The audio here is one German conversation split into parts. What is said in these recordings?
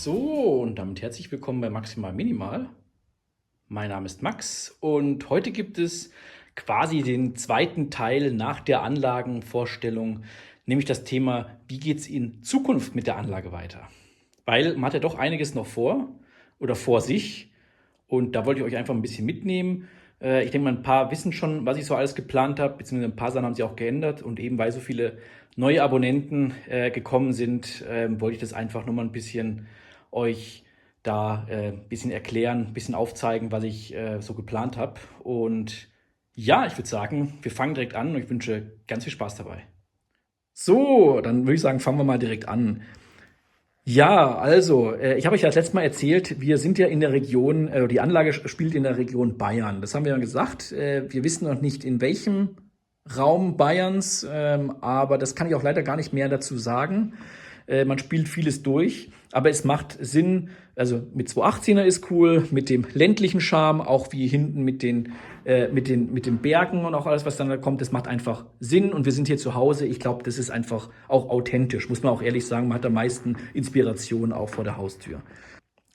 So, und damit herzlich willkommen bei Maximal Minimal. Mein Name ist Max und heute gibt es quasi den zweiten Teil nach der Anlagenvorstellung, nämlich das Thema, wie geht es in Zukunft mit der Anlage weiter? Weil man hat ja doch einiges noch vor oder vor sich und da wollte ich euch einfach ein bisschen mitnehmen. Ich denke mal, ein paar wissen schon, was ich so alles geplant habe, beziehungsweise ein paar Sachen haben sich auch geändert und eben weil so viele neue Abonnenten gekommen sind, wollte ich das einfach nur mal ein bisschen euch da ein bisschen erklären, ein bisschen aufzeigen, was ich so geplant habe. Und ja, ich würde sagen, wir fangen direkt an und ich wünsche ganz viel Spaß dabei. So, dann würde ich sagen, fangen wir mal direkt an. Ja, also, ich habe euch ja das letzte Mal erzählt, wir sind ja in der Region, die Anlage spielt in der Region Bayern. Das haben wir ja gesagt. Wir wissen noch nicht, in welchem Raum Bayerns, aber das kann ich auch leider gar nicht mehr dazu sagen. Man spielt vieles durch, aber es macht Sinn, also mit 218er ist cool, mit dem ländlichen Charme, auch wie hinten mit den Bergen und auch alles, was dann da kommt, das macht einfach Sinn und wir sind hier zu Hause. Ich glaube, das ist einfach auch authentisch, muss man auch ehrlich sagen. Man hat am meisten Inspiration auch vor der Haustür.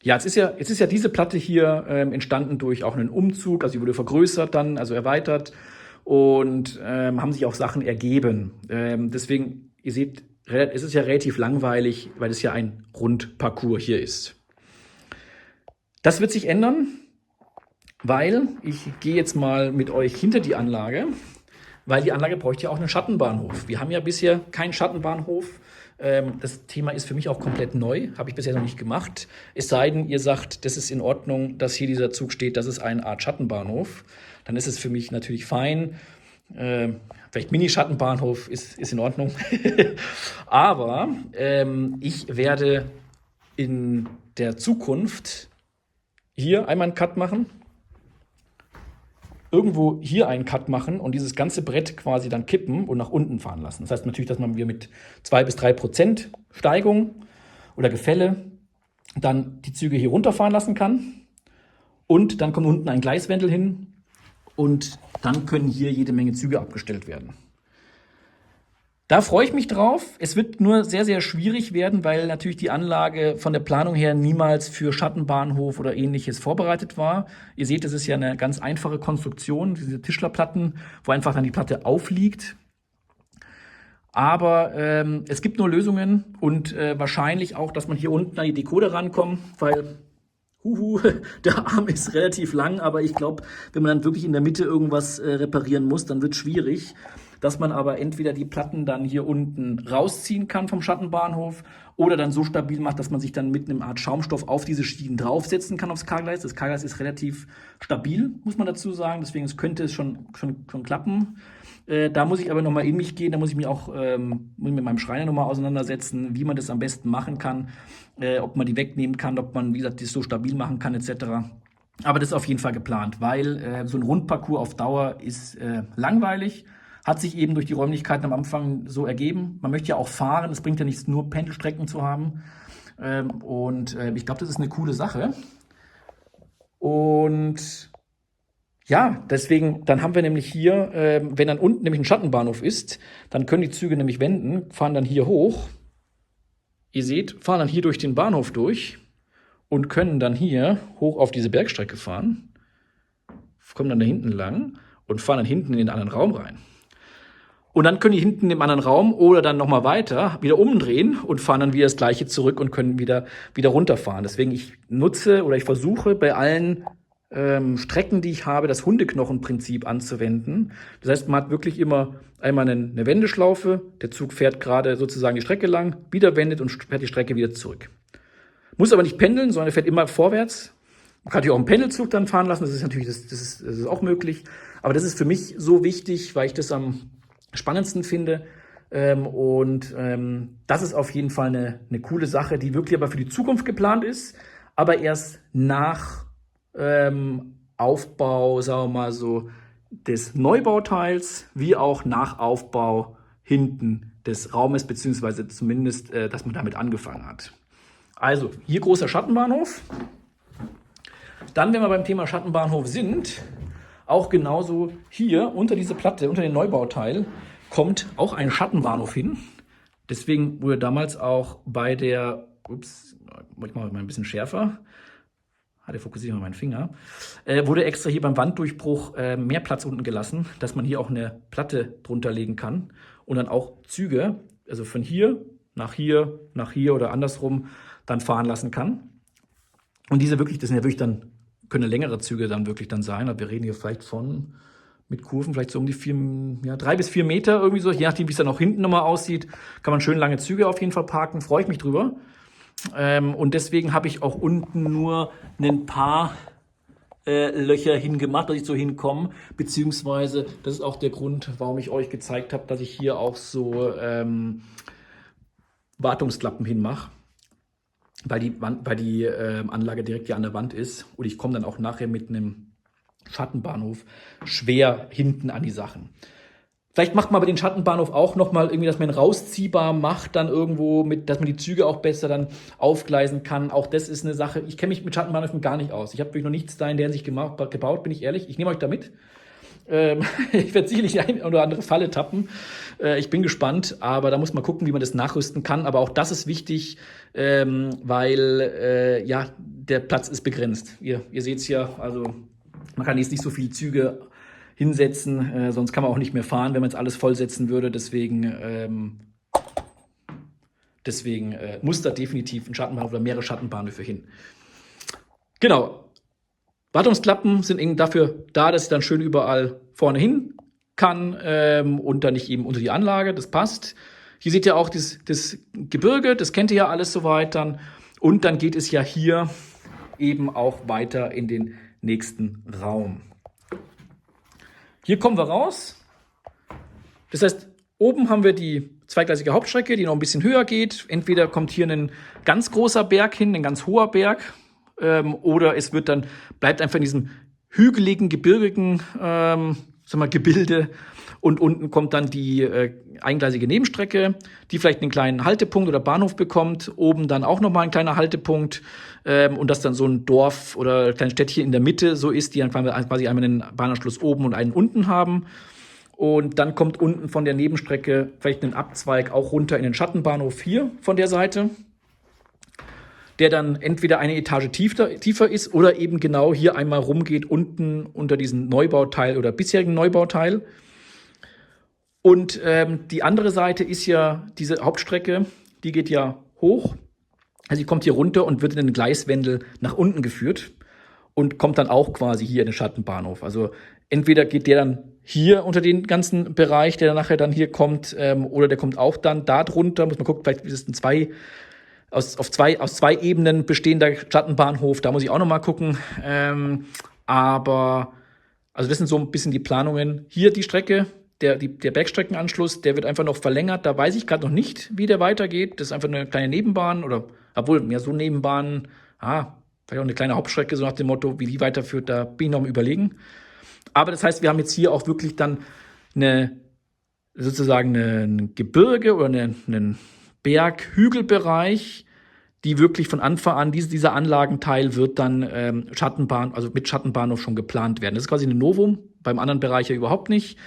Ja, jetzt ist ja diese Platte hier entstanden durch auch einen Umzug, also die wurde vergrößert dann, also erweitert und haben sich auch Sachen ergeben. Deswegen, ihr seht, es ist ja relativ langweilig, weil es ja ein Rundparcours hier ist. Das wird sich ändern, weil ich gehe jetzt mal mit euch hinter die Anlage, weil die Anlage bräuchte ja auch einen Schattenbahnhof. Wir haben ja bisher keinen Schattenbahnhof. Das Thema ist für mich auch komplett neu, habe ich bisher noch nicht gemacht. Es sei denn, ihr sagt, das ist in Ordnung, dass hier dieser Zug steht, das ist eine Art Schattenbahnhof. Dann ist es für mich natürlich fein. Vielleicht Mini-Schattenbahnhof ist in Ordnung. Aber ich werde in der Zukunft hier einmal einen Cut machen, irgendwo hier einen Cut machen und dieses ganze Brett quasi dann kippen und nach unten fahren lassen. Das heißt natürlich, dass man mit 2-3% Steigung oder Gefälle dann die Züge hier runterfahren lassen kann. Und dann kommt unten ein Gleiswendel hin und dann können hier jede Menge Züge abgestellt werden. Da freue ich mich drauf. Es wird nur sehr, sehr schwierig werden, weil natürlich die Anlage von der Planung her niemals für Schattenbahnhof oder ähnliches vorbereitet war. Ihr seht, das ist ja eine ganz einfache Konstruktion, diese Tischlerplatten, wo einfach dann die Platte aufliegt. Aber es gibt nur Lösungen und wahrscheinlich auch, dass man hier unten an die Decoder rankommt, weil der Arm ist relativ lang, aber ich glaube, wenn man dann wirklich in der Mitte irgendwas reparieren muss, dann wird es schwierig. Dass man aber entweder die Platten dann hier unten rausziehen kann vom Schattenbahnhof oder dann so stabil macht, dass man sich dann mit einem Art Schaumstoff auf diese Schienen draufsetzen kann aufs K-Gleis. Das K-Gleis ist relativ stabil, muss man dazu sagen, deswegen könnte es schon klappen. Da muss ich aber nochmal in mich gehen, da muss ich mich auch mit meinem Schreiner nochmal auseinandersetzen, wie man das am besten machen kann, ob man die wegnehmen kann, ob man, wie gesagt, das so stabil machen kann etc. Aber das ist auf jeden Fall geplant, weil so ein Rundparcours auf Dauer ist langweilig. Hat sich eben durch die Räumlichkeiten am Anfang so ergeben. Man möchte ja auch fahren, es bringt ja nichts, nur Pendelstrecken zu haben. Ich glaube, das ist eine coole Sache. Und ja, deswegen, dann haben wir nämlich hier, wenn dann unten nämlich ein Schattenbahnhof ist, dann können die Züge nämlich wenden, fahren dann hier hoch. Ihr seht, fahren dann hier durch den Bahnhof durch und können dann hier hoch auf diese Bergstrecke fahren, kommen dann da hinten lang und fahren dann hinten in den anderen Raum rein. Und dann können die hinten im anderen Raum oder dann nochmal weiter wieder umdrehen und fahren dann wieder das Gleiche zurück und können wieder runterfahren. Deswegen, ich versuche bei allen Strecken, die ich habe, das Hundeknochenprinzip anzuwenden. Das heißt, man hat wirklich immer einmal eine Wendeschlaufe, der Zug fährt gerade sozusagen die Strecke lang, wieder wendet und fährt die Strecke wieder zurück. Muss aber nicht pendeln, sondern er fährt immer vorwärts. Man kann natürlich auch einen Pendelzug dann fahren lassen, das ist natürlich das ist auch möglich. Aber das ist für mich so wichtig, weil ich das am spannendsten finde. Das ist auf jeden Fall eine coole Sache, die wirklich aber für die Zukunft geplant ist, aber erst nach Aufbau, sagen wir mal so, des Neubauteils, wie auch nach Aufbau hinten des Raumes, beziehungsweise zumindest, dass man damit angefangen hat. Also, hier großer Schattenbahnhof. Dann, wenn wir beim Thema Schattenbahnhof sind, auch genauso hier unter diese Platte, unter den Neubauteil, kommt auch ein Schattenbahnhof hin. Deswegen wurde damals auch bei der ups, ich mache mal ein bisschen schärfer. Fokussiere ich mal meinen Finger. Wurde extra hier beim Wanddurchbruch mehr Platz unten gelassen, dass man hier auch eine Platte drunter legen kann und dann auch Züge, also von hier, nach hier oder andersrum dann fahren lassen kann. Und diese wirklich, das sind ja wirklich dann, können längere Züge dann wirklich dann sein. Aber wir reden hier vielleicht von, mit Kurven, vielleicht so um die 3 bis 4 Meter irgendwie so. Je nachdem, wie es dann auch hinten nochmal aussieht, kann man schön lange Züge auf jeden Fall parken. Freue ich mich drüber. Und deswegen habe ich auch unten nur ein paar Löcher hingemacht, dass ich so hinkomme. Beziehungsweise, das ist auch der Grund, warum ich euch gezeigt habe, dass ich hier auch so Wartungsklappen hinmache. Weil die Anlage direkt hier an der Wand ist. Und ich komme dann auch nachher mit einem Schattenbahnhof schwer hinten an die Sachen. Vielleicht macht man aber den Schattenbahnhof auch nochmal irgendwie, dass man ihn rausziehbar macht, dann irgendwo, dass man die Züge auch besser dann aufgleisen kann. Auch das ist eine Sache. Ich kenne mich mit Schattenbahnhöfen gar nicht aus. Ich habe wirklich noch nichts da in der Hinsicht gebaut, bin ich ehrlich. Ich nehme euch da mit. Ich werde sicherlich die eine oder andere Falle tappen. Ich bin gespannt, aber da muss man gucken, wie man das nachrüsten kann. Aber auch das ist wichtig, weil der Platz ist begrenzt. Ihr seht es ja, also man kann jetzt nicht so viele Züge hinsetzen, sonst kann man auch nicht mehr fahren, wenn man jetzt alles vollsetzen würde. Deswegen muss da definitiv ein Schattenbahnhof oder mehrere Schattenbahnhöfe hin. Genau. Wartungsklappen sind eben dafür da, dass ich dann schön überall vorne hin kann und dann nicht eben unter die Anlage. Das passt. Hier seht ihr auch das Gebirge, das kennt ihr ja alles soweit dann. Und dann geht es ja hier eben auch weiter in den nächsten Raum. Hier kommen wir raus. Das heißt, oben haben wir die zweigleisige Hauptstrecke, die noch ein bisschen höher geht. Entweder kommt hier ein ganz großer Berg hin, ein ganz hoher Berg, oder es bleibt einfach in diesem hügeligen, gebirgigen Gebilde. Und unten kommt dann die eingleisige Nebenstrecke, die vielleicht einen kleinen Haltepunkt oder Bahnhof bekommt. Oben dann auch nochmal ein kleiner Haltepunkt. Und dass dann so ein Dorf oder ein kleines Städtchen in der Mitte so ist, die dann quasi einmal einen Bahnanschluss oben und einen unten haben. Und dann kommt unten von der Nebenstrecke vielleicht ein Abzweig auch runter in den Schattenbahnhof hier von der Seite, der dann entweder eine Etage tiefer ist oder eben genau hier einmal rumgeht unten unter diesen Neubauteil oder bisherigen Neubauteil. Und die andere Seite ist ja diese Hauptstrecke, die geht ja hoch. Also die kommt hier runter und wird in den Gleiswendel nach unten geführt und kommt dann auch quasi hier in den Schattenbahnhof. Also entweder geht der dann hier unter den ganzen Bereich, der dann nachher dann hier kommt, oder der kommt auch dann da drunter. Muss man gucken, vielleicht ist es aus zwei Ebenen bestehender Schattenbahnhof. Da muss ich auch noch mal gucken. Aber also das sind so ein bisschen die Planungen. Hier die Strecke. Der Bergstreckenanschluss, der wird einfach noch verlängert. Da weiß ich gerade noch nicht, wie der weitergeht. Das ist einfach eine kleine Nebenbahn oder, obwohl mehr so Nebenbahnen, vielleicht auch eine kleine Hauptstrecke, so nach dem Motto, wie die weiterführt, da bin ich noch am Überlegen. Aber das heißt, wir haben jetzt hier auch wirklich dann sozusagen ein Gebirge oder einen Berg-Hügelbereich, die wirklich von Anfang an, dieser Anlagenteil wird dann mit Schattenbahnhof schon geplant werden. Das ist quasi ein Novum, beim anderen Bereich ja überhaupt nicht.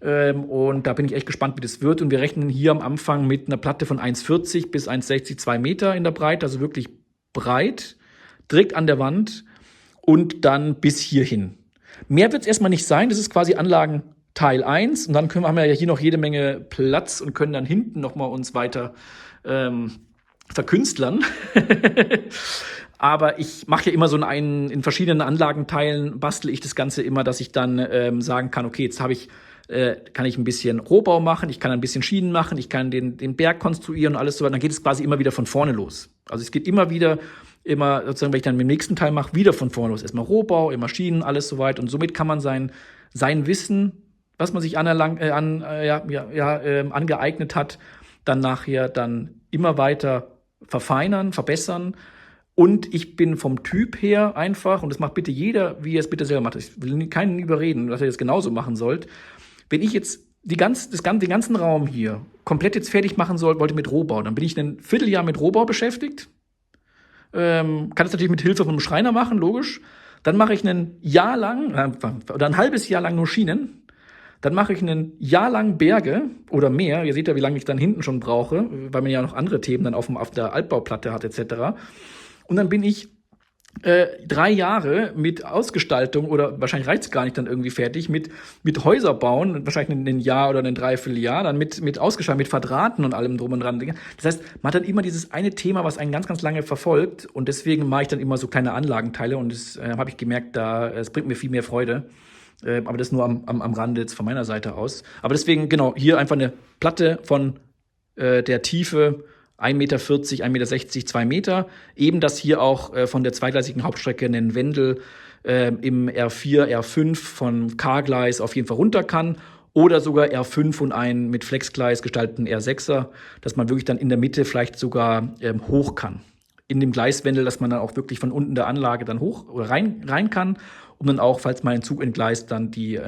Und da bin ich echt gespannt, wie das wird. Und wir rechnen hier am Anfang mit einer Platte von 1,40 bis 1,60, 2 Meter in der Breite, also wirklich breit, direkt an der Wand und dann bis hierhin. Mehr wird es erstmal nicht sein, das ist quasi Anlagenteil 1 und dann haben wir ja hier noch jede Menge Platz und können dann hinten nochmal uns weiter verkünstlern. Aber ich mache ja immer so in verschiedenen Anlagenteilen bastle ich das Ganze immer, dass ich dann sagen kann, okay, jetzt kann ich ein bisschen Rohbau machen, ich kann ein bisschen Schienen machen, ich kann den Berg konstruieren und alles so weiter. Dann geht es quasi immer wieder von vorne los. Also es geht immer sozusagen, wenn ich dann mit dem nächsten Teil mache, wieder von vorne los. Erstmal Rohbau, immer Schienen, alles so weit. Und somit kann man sein Wissen, was man sich angeeignet hat, dann nachher dann immer weiter verfeinern, verbessern. Und ich bin vom Typ her einfach, und das macht bitte jeder, wie er es bitte selber macht. Ich will keinen überreden, dass er das genauso machen sollt. Wenn ich jetzt den ganzen Raum hier komplett jetzt fertig machen wollte mit Rohbau, dann bin ich ein Vierteljahr mit Rohbau beschäftigt. Kann das natürlich mit Hilfe von einem Schreiner machen, logisch. Dann mache ich ein Jahr lang oder ein halbes Jahr lang nur Schienen. Dann mache ich ein Jahr lang Berge oder mehr. Ihr seht ja, wie lange ich dann hinten schon brauche, weil man ja noch andere Themen dann auf der Altbauplatte hat etc. Und dann bin ich 3 Jahre mit Ausgestaltung oder wahrscheinlich reicht es gar nicht dann irgendwie fertig, mit Häuser bauen, wahrscheinlich ein Jahr oder ein Dreivierteljahr, dann mit Ausgestaltung, mit Verdrahten und allem drum und dran. Das heißt, man hat dann immer dieses eine Thema, was einen ganz, ganz lange verfolgt und deswegen mache ich dann immer so kleine Anlagenteile und das habe ich gemerkt, es bringt mir viel mehr Freude. Aber das nur am Rande jetzt von meiner Seite aus. Aber deswegen, genau, hier einfach eine Platte von der Tiefe 1,40 Meter, 1,60 Meter, 2 Meter. Eben, dass hier auch von der zweigleisigen Hauptstrecke ein Wendel im R4, R5 von K-Gleis auf jeden Fall runter kann. Oder sogar R5 und einen mit Flexgleis gestalteten R6er, dass man wirklich dann in der Mitte vielleicht sogar hoch kann. In dem Gleiswendel, dass man dann auch wirklich von unten der Anlage dann hoch oder rein kann, um dann auch, falls mal ein Zug entgleist, dann die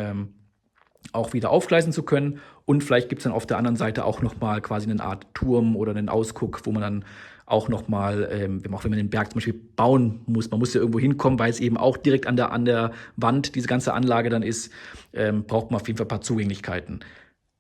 auch wieder aufgleisen zu können. Und vielleicht gibt es dann auf der anderen Seite auch nochmal quasi eine Art Turm oder einen Ausguck, wo man dann auch nochmal, auch wenn man den Berg zum Beispiel bauen muss, man muss ja irgendwo hinkommen, weil es eben auch direkt an der Wand diese ganze Anlage dann ist, braucht man auf jeden Fall ein paar Zugänglichkeiten.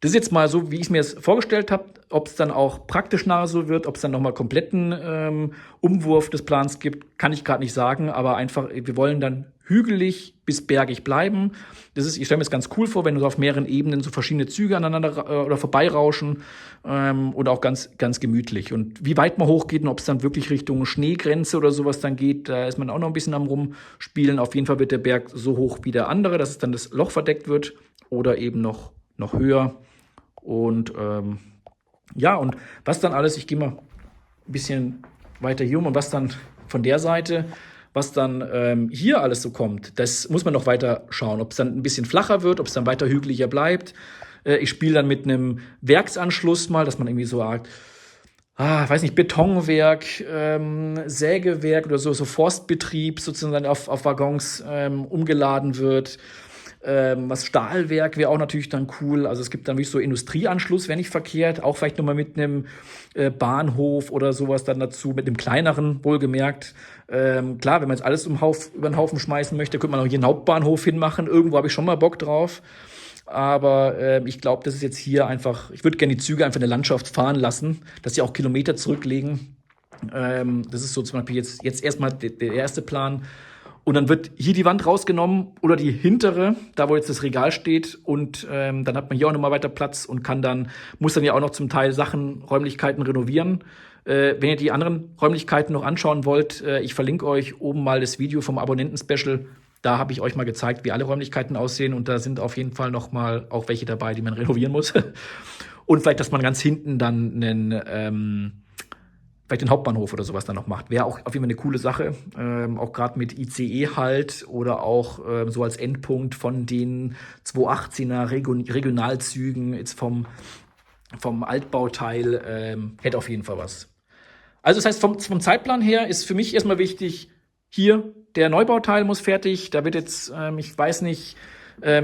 Das ist jetzt mal so, wie ich es mir das vorgestellt habe. Ob es dann auch praktisch nachher so wird, ob es dann nochmal kompletten Umwurf des Plans gibt, kann ich gerade nicht sagen. Aber einfach, wir wollen dann hügelig bis bergig bleiben. Ich stelle mir das ganz cool vor, wenn so auf mehreren Ebenen so verschiedene Züge aneinander oder vorbeirauschen und auch ganz, ganz gemütlich. Und wie weit man hochgeht und ob es dann wirklich Richtung Schneegrenze oder sowas dann geht, da ist man auch noch ein bisschen am Rumspielen. Auf jeden Fall wird der Berg so hoch wie der andere, dass es dann das Loch verdeckt wird oder eben noch höher. Und ja, und was dann alles, ich gehe mal ein bisschen weiter hier und was dann von der Seite, was dann hier alles so kommt, das muss man noch weiter schauen, ob es dann ein bisschen flacher wird, ob es dann weiter hügeliger bleibt. Ich spiele dann mit einem Werksanschluss mal, dass man irgendwie so weiß nicht, Betonwerk, Sägewerk oder so Forstbetrieb sozusagen auf Waggons umgeladen wird. Was Stahlwerk wäre auch natürlich dann cool. Also es gibt dann wirklich so Industrieanschluss, wenn nicht verkehrt. Auch vielleicht nochmal mit einem Bahnhof oder sowas dann dazu, mit einem kleineren, wohlgemerkt. Klar, wenn man jetzt alles über den Haufen schmeißen möchte, könnte man auch hier einen Hauptbahnhof hinmachen. Irgendwo habe ich schon mal Bock drauf. Aber ich glaube, das ist jetzt hier einfach, ich würde gerne die Züge einfach in der Landschaft fahren lassen, dass sie auch Kilometer zurücklegen. Das ist so zum Beispiel jetzt erstmal der erste Plan. Und dann wird hier die Wand rausgenommen oder die hintere, da wo jetzt das Regal steht. Und dann hat man hier auch nochmal weiter Platz und muss dann ja auch noch zum Teil Räumlichkeiten renovieren. Wenn ihr die anderen Räumlichkeiten noch anschauen wollt, ich verlinke euch oben mal das Video vom Abonnenten-Special. Da habe ich euch mal gezeigt, wie alle Räumlichkeiten aussehen. Und da sind auf jeden Fall noch mal auch welche dabei, die man renovieren muss. Und vielleicht, dass man ganz hinten dann vielleicht den Hauptbahnhof oder sowas dann noch macht. Wäre auch auf jeden Fall eine coole Sache. Auch gerade mit ICE halt oder auch so als Endpunkt von den 218er Regionalzügen jetzt vom Altbauteil. Hätte auf jeden Fall was. Also das heißt, vom Zeitplan her ist für mich erstmal wichtig, hier der Neubauteil muss fertig. Da wird jetzt, ich weiß nicht,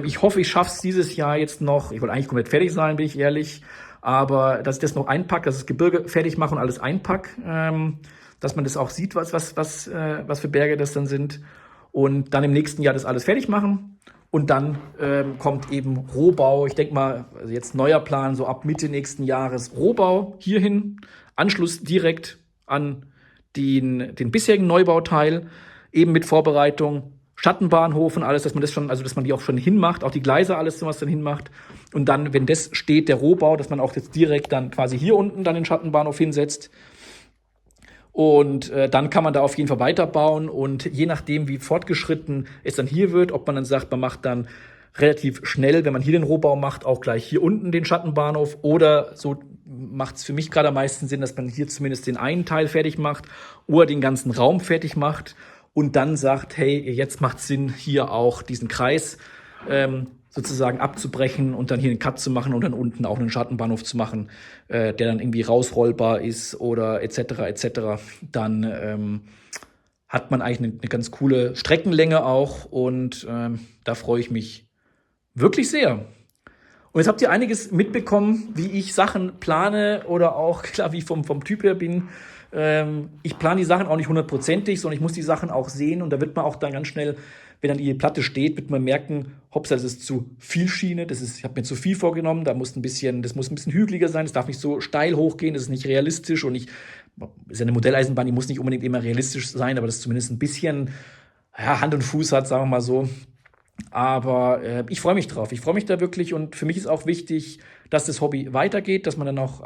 ich hoffe, ich schaffe es dieses Jahr jetzt noch. Ich wollte eigentlich komplett fertig sein, bin ich ehrlich. Aber dass ich das noch einpacke, dass ich das Gebirge fertig mache und alles einpacke, dass man das auch sieht, was für Berge das dann sind. Und dann im nächsten Jahr das alles fertig machen. Und dann kommt eben Rohbau. Ich denke mal, also jetzt neuer Plan, so ab Mitte nächsten Jahres Rohbau hierhin. Anschluss direkt an den bisherigen Neubauteil, eben mit Vorbereitung. Schattenbahnhof und alles, dass man die auch schon hinmacht, auch die Gleise, alles, was dann hinmacht. Und dann, wenn das steht, der Rohbau, dass man auch jetzt direkt dann quasi hier unten dann den Schattenbahnhof hinsetzt. Und dann kann man da auf jeden Fall weiterbauen. Und je nachdem, wie fortgeschritten es dann hier wird, ob man dann sagt, man macht dann relativ schnell, wenn man hier den Rohbau macht, auch gleich hier unten den Schattenbahnhof. Oder so macht es für mich gerade am meisten Sinn, dass man hier zumindest den einen Teil fertig macht oder den ganzen Raum fertig macht. Und dann sagt, hey, jetzt macht es Sinn, hier auch diesen Kreis sozusagen abzubrechen und dann hier einen Cut zu machen und dann unten auch einen Schattenbahnhof zu machen, der dann irgendwie rausrollbar ist oder etc. Dann hat man eigentlich eine ganz coole Streckenlänge auch und da freue ich mich wirklich sehr. Und jetzt habt ihr einiges mitbekommen, wie ich Sachen plane oder auch, klar, wie ich vom Typ her bin. Ich plane die Sachen auch nicht 100%, sondern ich muss die Sachen auch sehen und da wird man auch dann ganz schnell wenn dann die Platte steht, wird man merken, hoppsa, das ist zu viel Schiene, ich habe mir zu viel vorgenommen, das muss ein bisschen hügeliger sein, es darf nicht so steil hochgehen, das ist nicht realistisch und ist ja eine Modelleisenbahn, die muss nicht unbedingt immer realistisch sein, aber das zumindest ein bisschen ja, Hand und Fuß hat, sagen wir mal so. Aber ich freue mich drauf. Ich freue mich da wirklich und für mich ist auch wichtig, dass das Hobby weitergeht, dass man dann auch,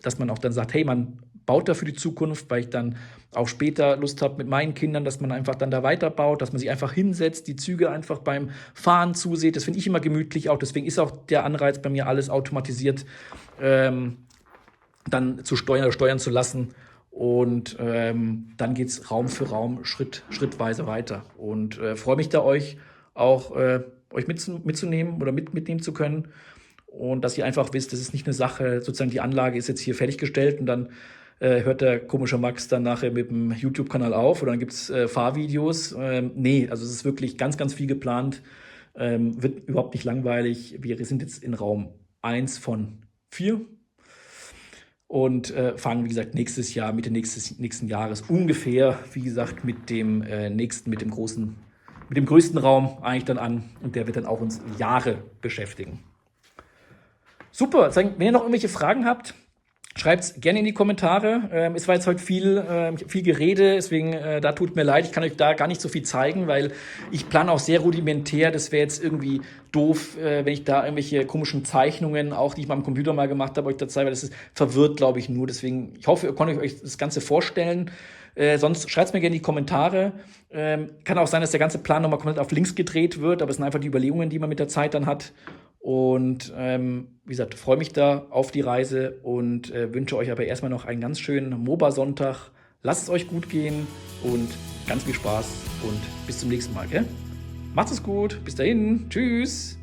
dass man auch dann sagt, hey, man baut da für die Zukunft, weil ich dann auch später Lust habe mit meinen Kindern, dass man einfach dann da weiterbaut, dass man sich einfach hinsetzt, die Züge einfach beim Fahren zusieht. Das finde ich immer gemütlich auch. Deswegen ist auch der Anreiz bei mir, alles automatisiert dann zu steuern zu lassen. Und dann geht es Raum für Raum schrittweise weiter. Und freue mich da euch auch euch mitzunehmen oder mitnehmen zu können. Und dass ihr einfach wisst, das ist nicht eine Sache, sozusagen die Anlage ist jetzt hier fertiggestellt und dann hört der komische Max dann nachher mit dem YouTube-Kanal auf oder dann gibt es Fahrvideos. Nee, also es ist wirklich ganz, ganz viel geplant. Wird überhaupt nicht langweilig. Wir sind jetzt in Raum 1 von 4 und fangen, wie gesagt, nächstes Jahr, Mitte nächsten Jahres ungefähr, wie gesagt, mit dem größten Raum eigentlich dann an und der wird dann auch uns Jahre beschäftigen. Super, wenn ihr noch irgendwelche Fragen habt, schreibt es gerne in die Kommentare. Es war jetzt heute viel Gerede, deswegen da tut mir leid, ich kann euch da gar nicht so viel zeigen, weil ich plane auch sehr rudimentär. Das wäre jetzt irgendwie doof, wenn ich da irgendwelche komischen Zeichnungen, auch die ich mal am Computer mal gemacht habe, euch da zeige, weil das verwirrt, glaube ich, nur. Deswegen, ich hoffe, ihr könnt euch das Ganze vorstellen. Sonst schreibt es mir gerne in die Kommentare. Kann auch sein, dass der ganze Plan nochmal komplett auf links gedreht wird, aber es sind einfach die Überlegungen, die man mit der Zeit dann hat. Und wie gesagt, freue mich da auf die Reise und wünsche euch aber erstmal noch einen ganz schönen MOBA-Sonntag. Lasst es euch gut gehen und ganz viel Spaß und bis zum nächsten Mal. Gell? Macht es gut, bis dahin, tschüss.